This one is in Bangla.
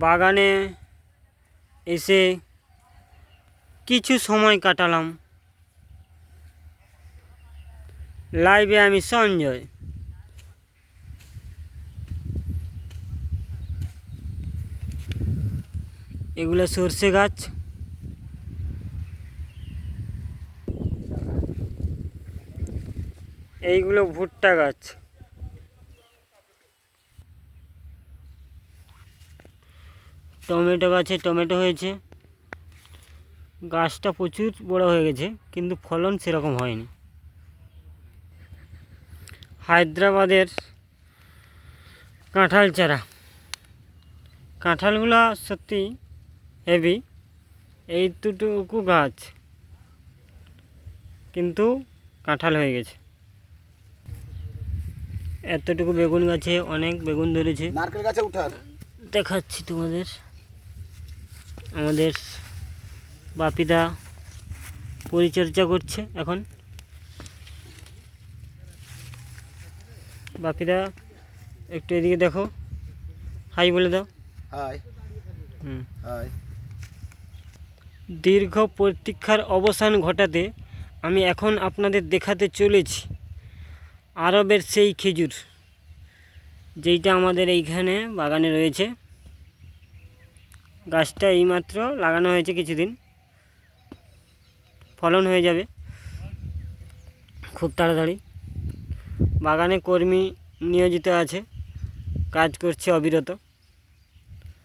বাগানে এসে কিছু সময় কাটালাম। লাইভে আমি সঞ্জয়। এগুলো সর্ষে গাছ, এইগুলো ভুট্টা গাছ। টমেটো গাছে টমেটো হয়েছে, গাছটা প্রচুর বড় হয়ে গেছে কিন্তু ফলন সেরকম হয়নি। হায়দ্রাবাদের কাঁঠাল চারা, কাঁঠালগুলো সত্যি হেভি। এইটুকু গাছ কিন্তু কাঁঠাল হয়ে গেছে। এতটুকু বেগুন গাছে অনেক বেগুন ধরেছে। নারকেল গাছে উঠার দেখাচ্ছি তোমাদের। আমাদের বাপিদা পরিচর্যা করছে এখন। বাপিদা একটু এদিকে দেখো, হাই বলে দাও। হাই। হাই। দীর্ঘ প্রতীক্ষার অবসান ঘটাতে আমি এখন আপনাদের দেখাতে চলেছি আরবের সেই খেজুর, যেইটা আমাদের এইখানে বাগানে রয়েছে। গাছটা এইমাত্র লাগানো হয়েছে, কিছুদিন ফলন হয়ে যাবে খুব তাড়াতাড়ি। বাগানে কর্মী নিয়োজিত আছে, কাজ করছে অবিরত।